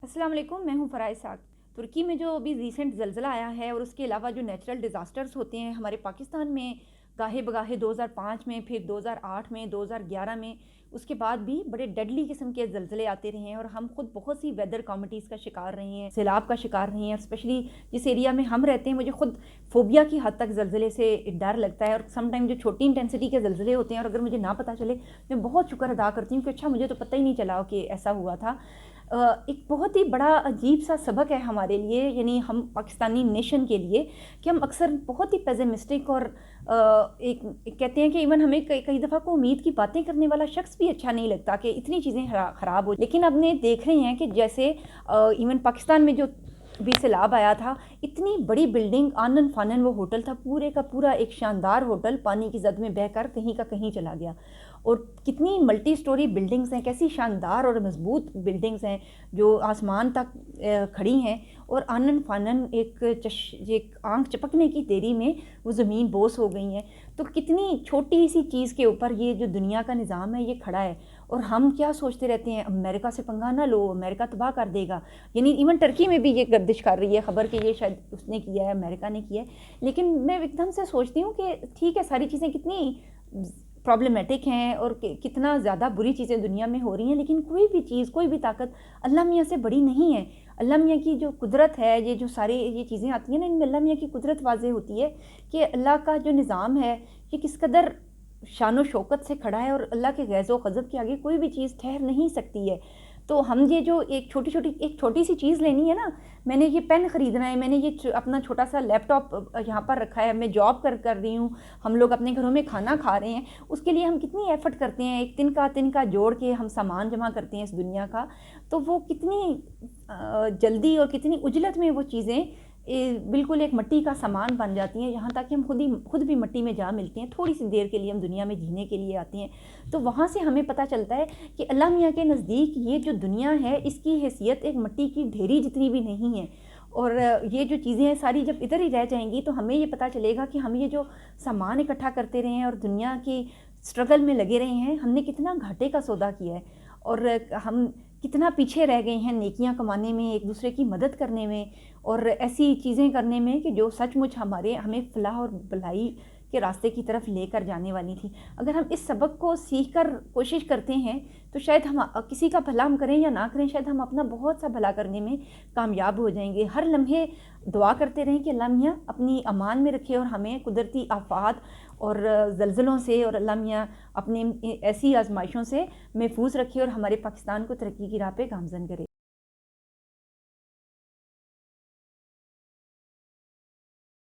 अस्सलाम वालेकुम, मैं हूँ फ़राइज़ साक़। तुर्की में जो अभी रीसेंट ज़लज़ला आया है और उसके अलावा जो नेचुरल डिज़ास्टर्स होते हैं हमारे पाकिस्तान में गाहे बगाहे 2005 में, फिर 2008 में, 2011 में, उसके बाद भी बड़े डेडली किस्म के ज़लज़ले आते रहे हैं और हम खुद बहुत सी वेदर कॉमिटीज़ का शिकार रहे हैं, सैलाब का शिकार रहे हैं। और स्पेशली जिस एरिया में हम रहते हैं, मुझे खुद फ़ोबिया की हद तक ज़लज़ले से डर लगता है। और सम टाइम जो छोटी इंटेंसिटी के ज़लज़ले होते हैं और अगर मुझे ना पता चले, मैं बहुत शुक्र अदा करती हूँ कि अच्छा मुझे तो पता ही नहीं चला कि ऐसा हुआ था। एक बहुत ही बड़ा अजीब सा सबक है हमारे लिए, यानी हम पाकिस्तानी नेशन के लिए, कि हम अक्सर बहुत ही पेसिमिस्टिक और एक कहते हैं कि इवन हमें कई दफ़ा को उम्मीद की बातें करने वाला शख्स भी अच्छा नहीं लगता कि इतनी चीज़ें ख़राब हो। लेकिन अब ने देख रहे हैं कि जैसे इवन पाकिस्तान में जो भी सैलाब आया था, इतनी बड़ी बिल्डिंग आनन फानन वो होटल था, पूरे का पूरा एक शानदार होटल पानी की जद में बहकर कहीं का कहीं चला गया। और कितनी मल्टी स्टोरी बिल्डिंग्स हैं, कैसी शानदार और मजबूत बिल्डिंग्स हैं जो आसमान तक खड़ी हैं, और आनन फानन एक आंख चपकने की देरी में वो ज़मीन बोस हो गई हैं। तो कितनी छोटी सी चीज़ के ऊपर ये जो दुनिया का निज़ाम है ये खड़ा है, और हम क्या सोचते रहते हैं, अमेरिका से पंगा ना लो, अमेरिका तबाह कर देगा। यानी इवन टर्की में भी ये गर्दिश कर रही है खबर कि ये शायद उसने किया है, अमेरिका ने किया है। लेकिन मैं एकदम से सोचती हूँ कि ठीक है, सारी चीज़ें कितनी प्रॉब्लमेटिक हैं और कितना ज़्यादा बुरी चीज़ें दुनिया में हो रही हैं, लेकिन कोई भी चीज़, कोई भी ताकत अल्लाह मियाँ से बड़ी नहीं है। अल्लाह मियाँ की जो कुदरत है, ये जो सारे ये चीज़ें आती हैं ना, इनमें अल्लाह मियाँ की कुदरत वाज़ेह होती है कि अल्लाह का जो निज़ाम है ये किस कदर शान शौकत से खड़ा है, और अल्लाह के ग़ैज़ो ग़ज़ब के आगे कोई भी चीज़ ठहर नहीं सकती है। तो हम ये जो एक छोटी सी चीज़ लेनी है ना, मैंने ये पेन ख़रीदना है, मैंने ये अपना छोटा सा लैपटॉप यहाँ पर रखा है, मैं जॉब कर रही हूँ, हम लोग अपने घरों में खाना खा रहे हैं, उसके लिए हम कितनी एफ़र्ट करते हैं, एक तिनका जोड़ के हम सामान जमा करते हैं इस दुनिया का। तो वो कितनी जल्दी और कितनी उजलत में वो चीज़ें बिल्कुल एक मिट्टी का सामान बन जाती हैं, यहाँ तक कि हम खुद भी मिट्टी में जा मिलते हैं। थोड़ी सी देर के लिए हम दुनिया में जीने के लिए आते हैं। तो वहाँ से हमें पता चलता है कि अल्लाह मियाँ के नज़दीक ये जो दुनिया है इसकी हैसियत एक मिट्टी की ढेरी जितनी भी नहीं है। और ये जो चीज़ें हैं सारी जब इधर ही रह जाएंगी, तो हमें ये पता चलेगा कि हम ये जो सामान इकट्ठा करते रहे हैं और दुनिया की स्ट्रगल में लगे रहे हैं, हमने कितना घाटे का सौदा किया है, और हम कितना पीछे रह गए हैं नेकियां कमाने में, एक दूसरे की मदद करने में, और ऐसी चीज़ें करने में कि जो सचमुच हमें फलाह और भलाई के रास्ते की तरफ लेकर जाने वाली थी। अगर हम इस सबक को सीख कर कोशिश करते हैं, तो शायद हम किसी का भला हम करें या ना करें, शायद हम अपना बहुत सा भला करने में कामयाब हो जाएंगे। हर लम्हे दुआ करते रहें कि अल्लाह मियाँ अपनी अमान में रखे और हमें कुदरती आफात और ज़लज़लों से, और अल्लाह मियाँ अपने ऐसी आजमाइशों से महफूज रखे और हमारे पाकिस्तान को तरक्की की राह पे गामज़न करे।